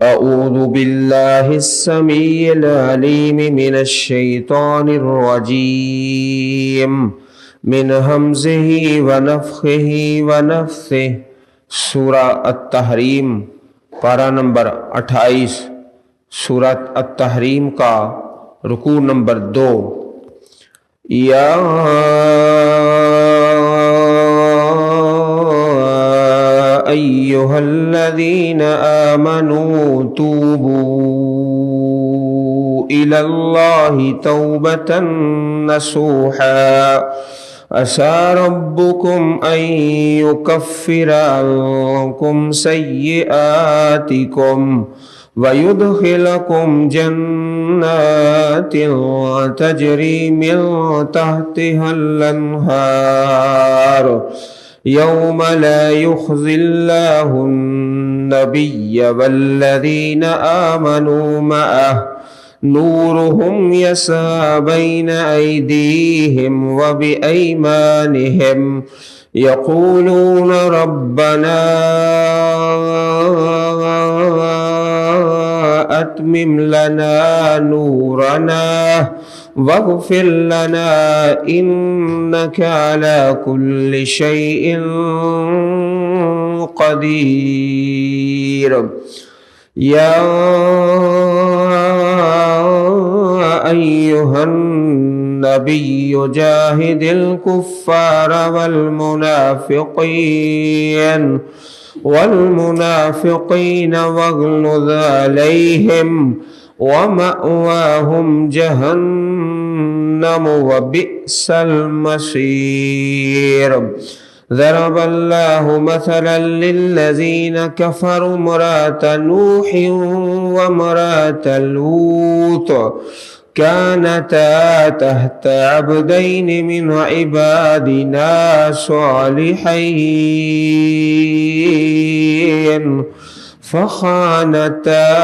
أعوذ بالله السميع العليم من الشيطان الرجيم من همزه ونفخه ونفثه۔ سورہ التحریم پارہ نمبر 28، سورۃ التحریم کا رکوع نمبر 2۔ یا ایہا الذین آمنوا توبوا الی اللہ توبۃ نصوحا عسى ربكم أن يكفر عنكم سيئاتكم ويدخلكم جنات تجري من تحتها الأنهار يوم لا يخزي الله النبي والذين آمنوا معه نورهم يسعى بين أيديهم وبأيمانهم يقولون ربنا أتمم لنا نورنا واغفر لنا إنك على كل شيء قدير۔ يا أيها النبي جاهد الكفار والمنافقين واغلظ عليهم ومأواهم جهنم وبئس المصير۔ ضرب الله مثلا للذين كفروا امرأة نوح وامرأة لوط كانتا تحت عبدين من عبادنا صالحين فخانتاهما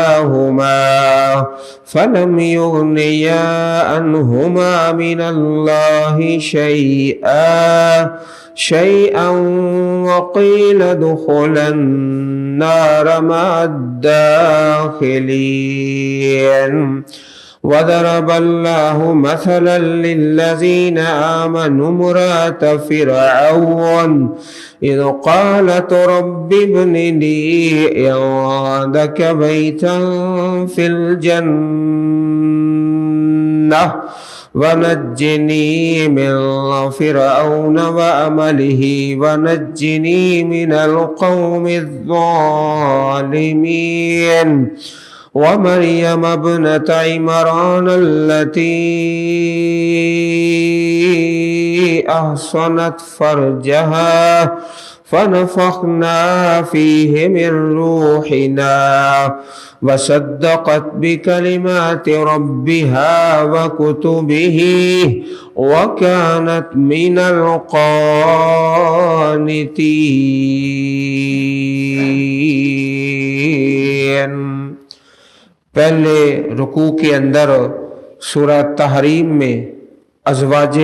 فلم يغنيا عنهما من الله شيئا وقيل ادخلا النار مع الداخلين۔ وضرب الله مثلا للذين آمنوا امرأة فرعون إذ قالت رب ابن لي عندك بيتا في الجنة ونجني من فرعون وعمله ونجني من القوم الظالمين۔ ومريم ابنة عمران التي أحصنت فرجها فنفخنا فيه من روحنا وصدقت بكلمات ربها وكتبه وكانت من القانتين۔ پہلے رکوع کے اندر سورہ تحریم میں ازواج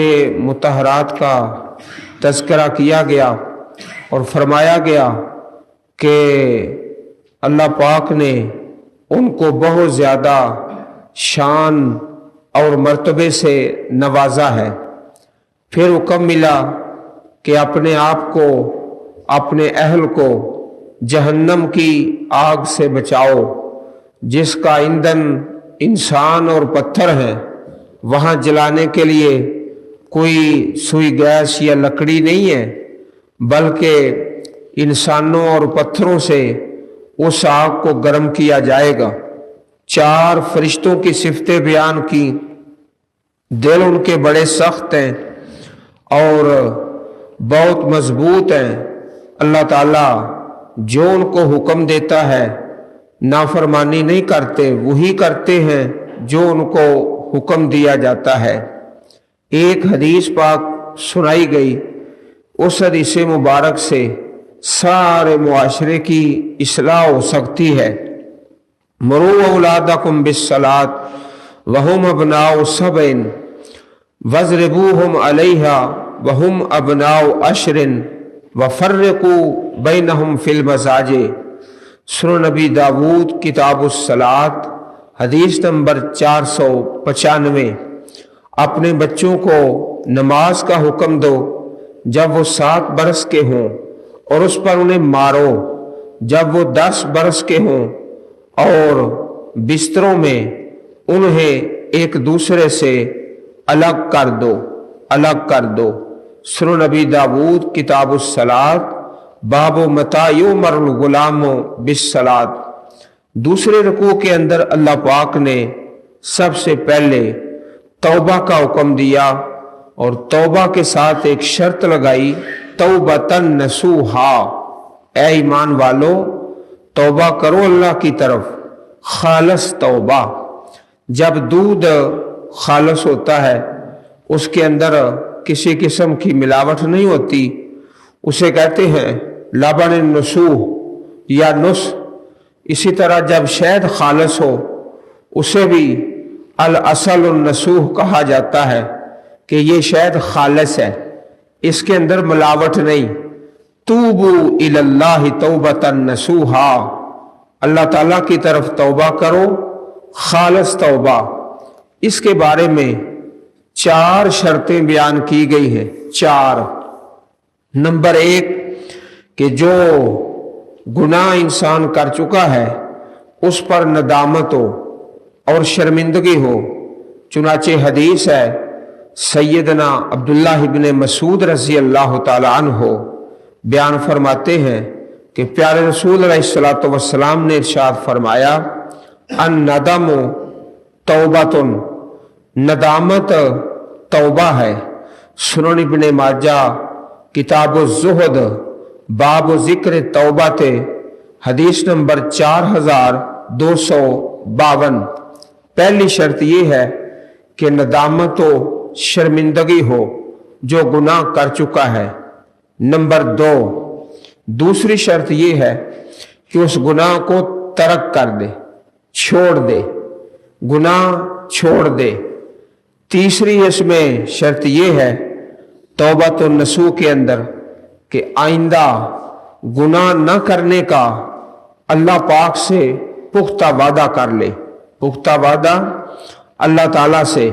مطہرات کا تذکرہ کیا گیا اور فرمایا گیا کہ اللہ پاک نے ان کو بہت زیادہ شان اور مرتبے سے نوازا ہے۔ پھر حکم ملا کہ اپنے آپ کو، اپنے اہل کو جہنم کی آگ سے بچاؤ جس کا ایندھن انسان اور پتھر ہے۔ وہاں جلانے کے لیے کوئی سوئی گیس یا لکڑی نہیں ہے، بلکہ انسانوں اور پتھروں سے اس آگ کو گرم کیا جائے گا۔ 4 فرشتوں کی صفتیں بیان کی۔ دل ان کے بڑے سخت ہیں اور بہت مضبوط ہیں۔ اللہ تعالیٰ جو ان کو حکم دیتا ہے نافرمانی نہیں کرتے، وہی کرتے ہیں جو ان کو حکم دیا جاتا ہے۔ ایک حدیث پاک سنائی گئی، اس حدیث مبارک سے سارے معاشرے کی اصلاح ہو سکتی ہے۔ مروا اولادکم بالصلاۃ وہم ابناء 7 واضربوہم علیہا وہم ابناء 10 وفرقوا بینہم فی المضاجع۔ سنن نبی داود کتاب الصلاۃ حدیث نمبر 495۔ اپنے بچوں کو نماز کا حکم دو جب وہ 7 برس کے ہوں، اور اس پر انہیں مارو جب وہ 10 برس کے ہوں، اور بستروں میں انہیں ایک دوسرے سے الگ کر دو۔ سنن نبی داود کتاب الصلاۃ باب متی یؤمر الغلام بالصلاۃ۔ دوسرے رکوع کے اندر اللہ پاک نے سب سے پہلے توبہ کا حکم دیا، اور توبہ کے ساتھ ایک شرط لگائی، توبۃ نصوحا، اے ایمان والو توبہ کرو اللہ کی طرف، خالص توبہ۔ جب دودھ خالص ہوتا ہے، اس کے اندر کسی قسم کی ملاوٹ نہیں ہوتی، اسے کہتے ہیں لبن النصوح یا نص۔ اسی طرح جب شہد خالص ہو، اسے بھی الاصل النصوح کہا جاتا ہے کہ یہ شہد خالص ہے، اس کے اندر ملاوٹ نہیں۔ توبو الی اللہ توبۃ نصوحا، اللہ تعالیٰ کی طرف توبہ کرو، خالص توبہ۔ اس کے بارے میں 4 شرطیں بیان کی گئی ہیں۔ 4 نمبر 1 کہ جو گناہ انسان کر چکا ہے اس پر ندامت ہو اور شرمندگی ہو۔ چنانچہ حدیث ہے، سیدنا عبداللہ ابن مسعود رضی اللہ تعالی عنہ بیان فرماتے ہیں کہ پیارے رسول علیہ الصلوۃ والسلام نے ارشاد فرمایا، الندم توبۃ، ندامت توبہ ہے۔ سنن ابن ماجہ کتاب الزہد باب ذکر توبہ حدیث نمبر 4252۔ پہلی شرط یہ ہے کہ ندامت و شرمندگی ہو جو گناہ کر چکا ہے۔ نمبر 2 دوسری شرط یہ ہے کہ اس گناہ کو ترک کر دے، چھوڑ دے، گناہ چھوڑ دے۔ تیسری اس میں شرط یہ ہے توبۃ النصوح کے اندر کہ آئندہ گناہ نہ کرنے کا اللہ پاک سے پختہ وعدہ کر لے، پختہ وعدہ اللہ تعالیٰ سے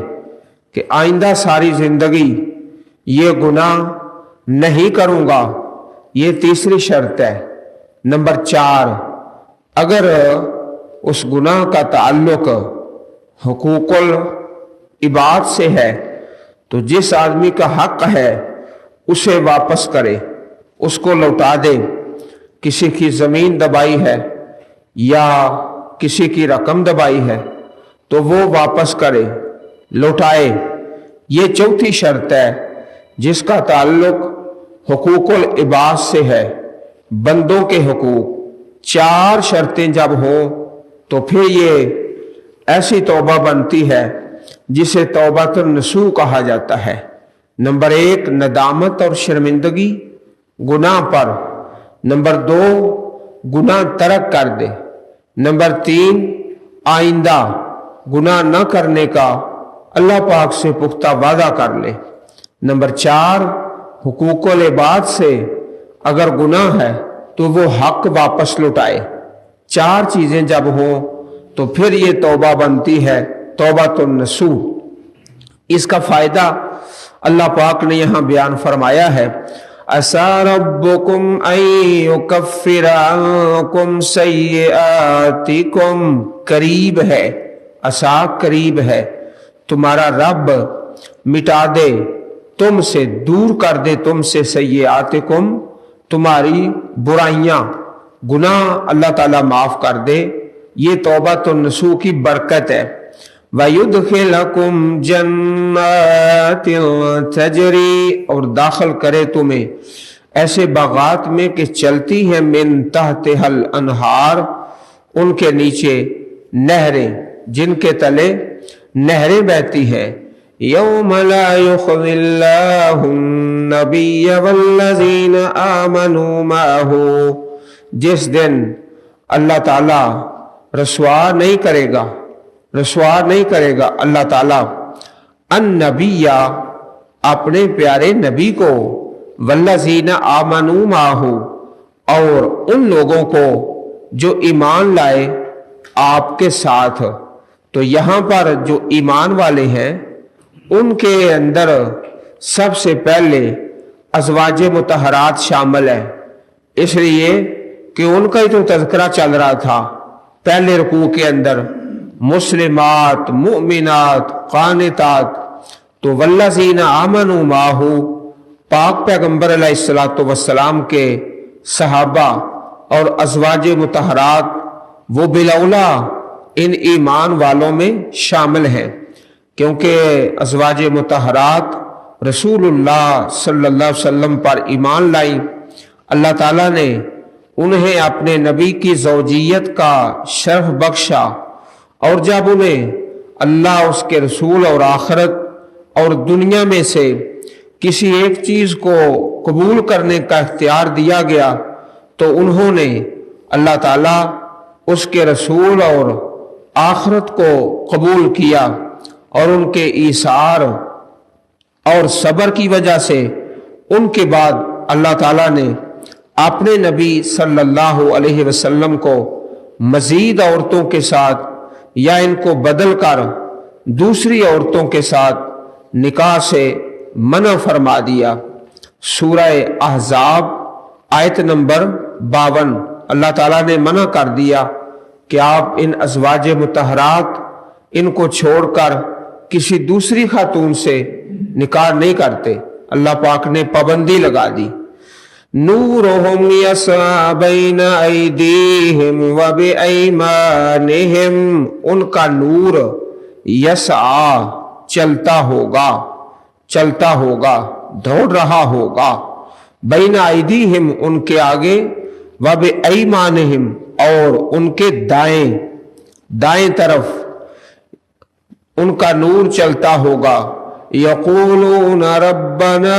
کہ آئندہ ساری زندگی یہ گناہ نہیں کروں گا۔ یہ تیسری شرط ہے۔ نمبر 4 اگر اس گناہ کا تعلق حقوق العباد سے ہے تو جس آدمی کا حق ہے اسے واپس کرے، اس کو لوٹا دے۔ کسی کی زمین دبائی ہے یا کسی کی رقم دبائی ہے تو وہ واپس کرے، لوٹائے۔ یہ چوتھی شرط ہے جس کا تعلق حقوق العباد سے ہے، بندوں کے حقوق۔ 4 شرطیں جب ہوں تو پھر یہ ایسی توبہ بنتی ہے جسے توبۃ النصوح کہا جاتا ہے۔ نمبر 1 ندامت اور شرمندگی گناہ پر۔ نمبر 2 گناہ ترک کر دے۔ نمبر 3 آئندہ گناہ نہ کرنے کا اللہ پاک سے پختہ وعدہ کر لے۔ نمبر 4 حقوق العباد سے اگر گناہ ہے تو وہ حق واپس لوٹائے۔ 4 چیزیں جب ہوں تو پھر یہ توبہ بنتی ہے، توبۃ النصوح۔ اس کا فائدہ اللہ پاک نے یہاں بیان فرمایا ہے، عَسَىٰ رَبُّكُمْ أَن يُكَفِّرَ عَنكُمْ سَيِّئَاتِكُمْ، قریب ہے، عسیٰ قریب ہے، تمہارا رب مٹا دے تم سے، دور کر دے تم سے سیئاتکم، تمہاری برائیاں، گناہ اللہ تعالیٰ معاف کر دے۔ یہ توبۃ النصوح کی برکت ہے۔ وَيُدْخِلَكُمْ جَنَّاتٍ تَجْرِي، اور داخل کرے تمہیں ایسے باغات میں کہ چلتی ہیں من تحتها الانہار، ان کے نیچے نہریں، جن کے تلے نہریں بہتی ہیں۔ یوم لا یخزی اللہ النبی والذین آمنوا معہ، جس دن اللہ تعالیٰ رسوا نہیں کرے گا اللہ تعالیٰ النبی، اپنے پیارے نبی کو، والذین آمنوا معہ، اور ان لوگوں کو جو ایمان لائے آپ کے ساتھ۔ تو یہاں پر جو ایمان والے ہیں ان کے اندر سب سے پہلے ازواج مطہرات شامل ہے، اس لیے کہ ان کا ہی تو تذکرہ چل رہا تھا پہلے رکوع کے اندر، مسلمات، مؤمنات، قانتات۔ تو والذین آمنوا معہ، پاک پیغمبر علیہ الصلوۃ والسلام کے صحابہ اور ازواج مطہرات وہ بالاولا ان ایمان والوں میں شامل ہیں، کیونکہ ازواج مطہرات رسول اللہ صلی اللہ علیہ وسلم پر ایمان لائی، اللہ تعالیٰ نے انہیں اپنے نبی کی زوجیت کا شرف بخشا، اور جب انہیں اللہ، اس کے رسول اور آخرت اور دنیا میں سے کسی ایک چیز کو قبول کرنے کا اختیار دیا گیا تو انہوں نے اللہ تعالیٰ، اس کے رسول اور آخرت کو قبول کیا، اور ان کے ایثار اور صبر کی وجہ سے ان کے بعد اللہ تعالیٰ نے اپنے نبی صلی اللہ علیہ وسلم کو مزید عورتوں کے ساتھ یا ان کو بدل کر دوسری عورتوں کے ساتھ نکاح سے منع فرما دیا۔ سورہ احزاب آیت نمبر 52، اللہ تعالیٰ نے منع کر دیا کہ آپ ان ازواج مطہرات ان کو چھوڑ کر کسی دوسری خاتون سے نکاح نہیں کرتے، اللہ پاک نے پابندی لگا دی۔ نورہم یسعی بین ایدیہم و بایمانہم، ان کا نور یسعی چلتا ہوگا، دوڑ رہا ہوگا، بین ایدیہم ان کے آگے، و بایمانہم اور ان کے دائیں طرف ان کا نور چلتا ہوگا۔ یقولون ربنا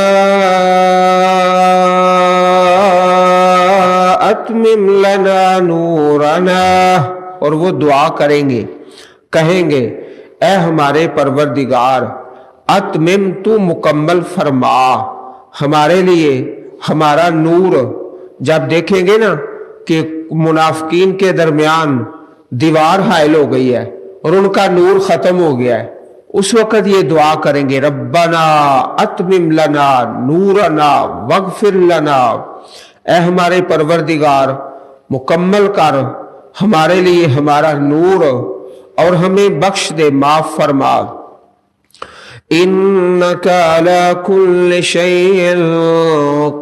اتمم لنا نورنا، اور وہ دعا کریں گے، کہیں گے اے ہمارے پروردگار، اتمم تو مکمل فرما ہمارے لیے ہمارا نور۔ جب دیکھیں گے نا کہ منافقین کے درمیان دیوار حائل ہو گئی ہے اور ان کا نور ختم ہو گیا ہے، اس وقت یہ دعا کریں گے ربنا اتمم لنا نورنا واغفر لنا، اے ہمارے پروردگار مکمل کر ہمارے لیے ہمارا نور اور ہمیں بخش دے، معاف فرما۔ انک علی کل شیء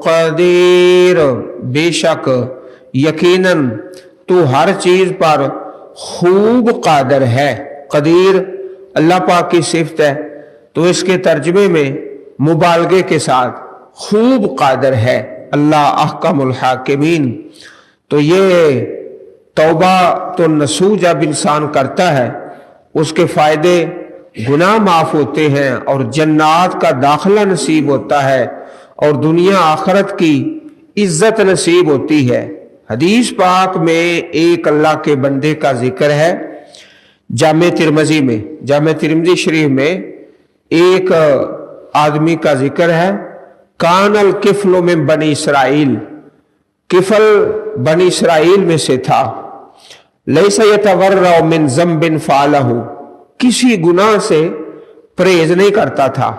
قدیر، بے شک یقیناً تو ہر چیز پر خوب قادر ہے۔ قدیر اللہ پاک کی صفت ہے، تو اس کے ترجمے میں مبالغے کے ساتھ خوب قادر ہے اللہ احکم الحاکمین۔ تو یہ توبہ تو نسو جب انسان کرتا ہے اس کے فائدے گناہ معاف ہوتے ہیں اور جنات کا داخلہ نصیب ہوتا ہے اور دنیا آخرت کی عزت نصیب ہوتی ہے۔ حدیث پاک میں ایک اللہ کے بندے کا ذکر ہے، جامع ترمذی میں، جامع ترمذی شریف میں ایک آدمی کا ذکر ہے، کان الکفل من بنی اسرائیل، کفل بنی اسرائیل میں سے تھا، لیس یتورع من ذنب فعلہ، کسی گناہ سے پرہیز نہیں کرتا تھا۔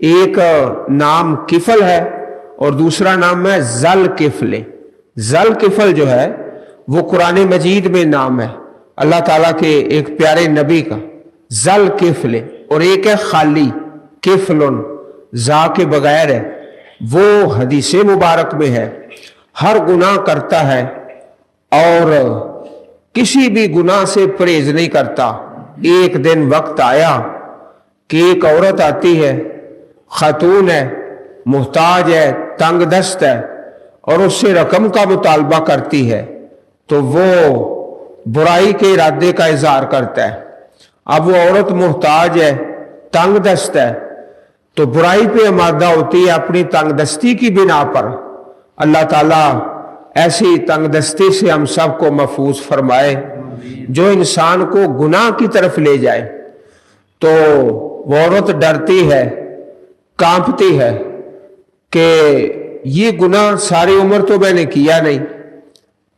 ایک نام کفل ہے اور دوسرا نام ہے ذل کفل۔ ذل کفل جو ہے وہ قرآن مجید میں نام ہے اللہ تعالیٰ کے ایک پیارے نبی کا، ذل کفل، اور ایک ہے خالی کفلن، ذا کے بغیر ہے، وہ حدیث مبارک میں ہے۔ ہر گناہ کرتا ہے اور کسی بھی گناہ سے پرہیز نہیں کرتا۔ ایک دن وقت آیا کہ ایک عورت آتی ہے، خاتون ہے، محتاج ہے، تنگ دست ہے، اور اس سے رقم کا مطالبہ کرتی ہے، تو وہ برائی کے ارادے کا اظہار کرتا ہے۔ اب وہ عورت محتاج ہے، تنگ دست ہے، تو برائی پہ آمادہ ہوتی ہے اپنی تنگ دستی کی بنا پر۔ اللہ تعالیٰ ایسی تنگ دستی سے ہم سب کو محفوظ فرمائے جو انسان کو گناہ کی طرف لے جائے۔ تو وہ عورت ڈرتی ہے، کانپتی ہے کہ یہ گناہ ساری عمر تو میں نے کیا نہیں،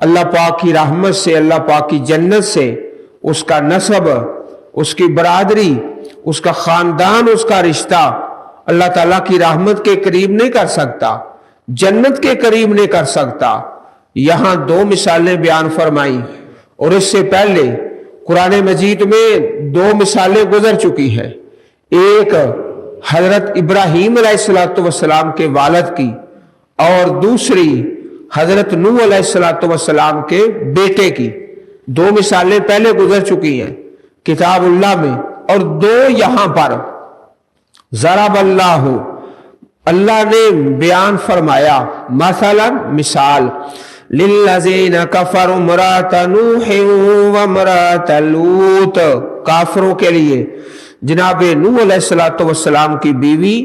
اللہ پاک کی رحمت سے, اللہ پاک کی جنت سے اس کا نسب, اس کی برادری, اس کا خاندان, اس کا رشتہ اللہ تعالیٰ کی رحمت کے قریب نہیں کر سکتا, جنت کے قریب نہیں کر سکتا. یہاں دو مثالیں بیان فرمائیں, اور اس سے پہلے قرآن مجید میں دو مثالیں گزر چکی ہیں. ایک حضرت ابراہیم علیہ السلام کے والد کی, اور دوسری حضرت نوح علیہ السلام کے بیٹے کی. دو مثالیں پہلے گزر چکی ہیں کتاب اللہ میں, اور دو یہاں پر ضرب اللہ, اللہ نے بیان فرمایا, مثلا مثال, للذین کفروا امرأۃ نوح و امرأۃ لوط, کافروں کے لیے جناب نوح علیہ السلام کی بیوی,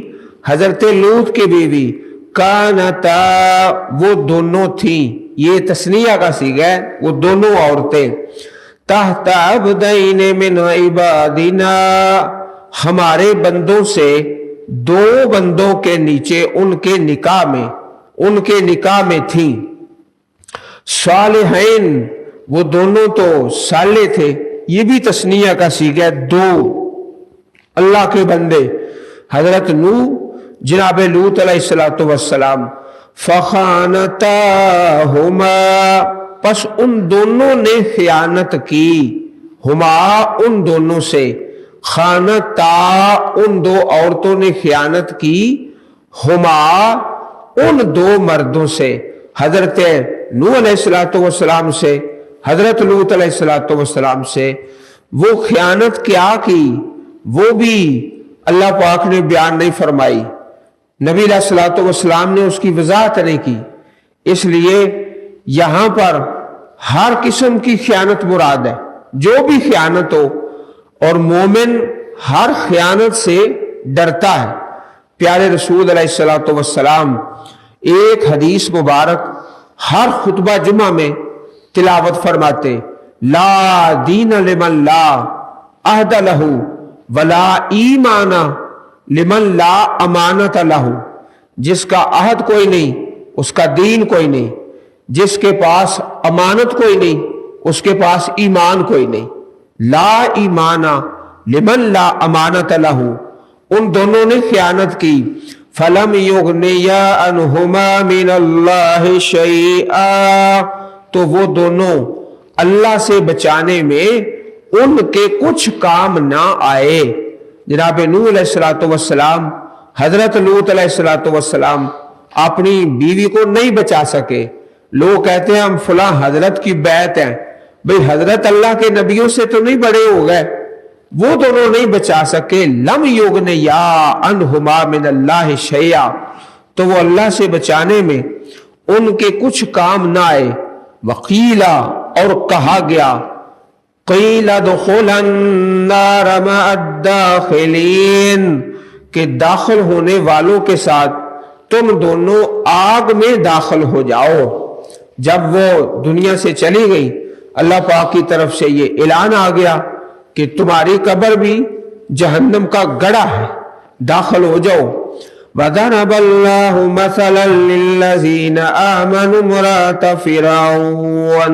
حضرت لوط کی بیوی, کانتا, وہ دونوں تھیں, یہ تثنیہ کا صیغہ ہے, وہ دونوں عورتیں, تحت عبدین من عبادنا, ہمارے بندوں سے دو بندوں کے نیچے ان کے نکاح میں تھیں. صالحین, وہ دونوں تو صالح تھے, یہ بھی تثنیہ کا صیغہ ہے, دو اللہ کے بندے, حضرت نوح, جناب لوط علیہ السلام. فخانتاہما, پس ان دونوں نے خیانت کی, ہما ان دونوں سے, خانتا ان دو عورتوں نے خیانت کی, ہما ان دو مردوں سے, حضرت نوح علیہ السلام سے, حضرت لوط علیہ السلام سے. وہ خیانت کیا کی وہ بھی اللہ پاک نے بیان نہیں فرمائی, نبی علیہ السلام نے اس کی وضاحت نہیں کی. اس لیے یہاں پر ہر قسم کی خیانت مراد ہے, جو بھی خیانت ہو, اور مومن ہر خیانت سے ڈرتا ہے. پیارے رسول علیہ السلام ایک حدیث مبارک ہر خطبہ جمعہ میں تلاوت فرماتے, لا دین لمن لا عہد لہ ولا ایمان لمن لا امانت لہ, جس کا عہد کوئی نہیں اس کا دین کوئی نہیں, جس کے پاس امانت کوئی نہیں اس کے پاس ایمان کوئی نہیں. لا ایمان لمن لا امانت لہ, ان دونوں نے خیانت کی. فلم یغنیا عنہما من اللہ شیئا, تو وہ دونوں اللہ سے بچانے میں ان کے کچھ کام نہ آئے. جناب نوح علیہ السلام, حضرت لوط علیہ السلام اپنی بیوی کو نہیں بچا سکے. لوگ کہتے ہیں ہم فلاں حضرت کی بیعت ہیں, بھئی حضرت اللہ کے نبیوں سے تو نہیں بڑے ہو گئے, وہ دونوں نہیں بچا سکے. لم یغنیا عنہما من اللہ شیئا, تو وہ اللہ سے بچانے میں ان کے کچھ کام نہ آئے. وقیلا, اور کہا گیا, قیل ادخلا النار مع الداخلین, کہ داخل ہونے والوں کے ساتھ تم دونوں آگ میں داخل ہو جاؤ. جب وہ دنیا سے چلی گئی, اللہ پاک کی طرف سے یہ اعلان آ گیا کہ تمہاری قبر بھی جہنم کا گڑھا ہے, داخل ہو جاؤ. وَضَرَبَ اللَّهُ مَثَلًا لِلَّذِينَ آمَنُوا امْرَأَتَ فِرْعَوْنَ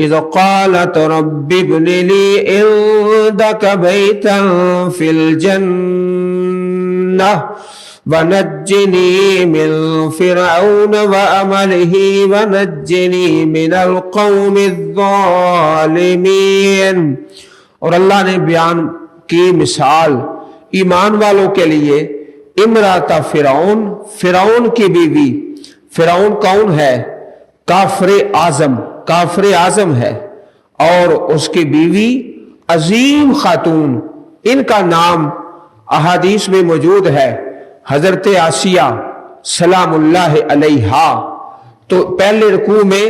إِذْ قَالَتْ رَبِّ ابْنِ لِي عِندَكَ بَيْتًا فِي الْجَنَّةِ وَنَجِّنِي مِنْ فِرْعَوْنَ وَعَمَلِهِ وَنَجِّنِي مِنَ الْقَوْمِ الظَّالِمِينَ. اور اللہ نے بیان کی مثال ایمان والوں کے لیے امرأۃ فرعون, فرعون کی بیوی. فرعون کون ہے؟ کافر اعظم ہے, اور اس کی بیوی عظیم خاتون. ان کا نام احادیث میں موجود ہے, حضرت آسیہ سلام اللہ علیہا. تو پہلے رکوع میں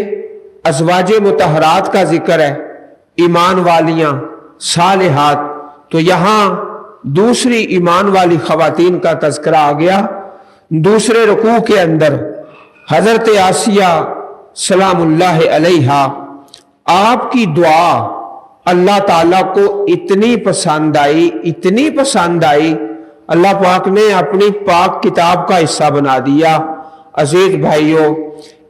ازواج مطہرات کا ذکر ہے, ایمان والیاں صالحات. تو یہاں دوسری ایمان والی خواتین کا تذکرہ آ گیا. دوسرے رکوع کے اندر حضرت آسیہ سلام اللہ علیہا, آپ کی دعا اللہ تعالیٰ کو اتنی پسند آئی, اللہ پاک نے اپنی پاک کتاب کا حصہ بنا دیا. عزیز بھائیوں,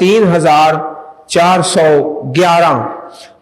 3411।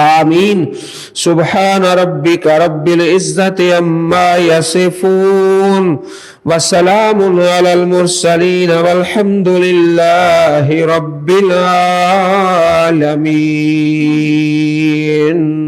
آمین. سبحان ربک رب العزت عما یصفون وسلام علی المرسلین والحمد للہ رب العالمین.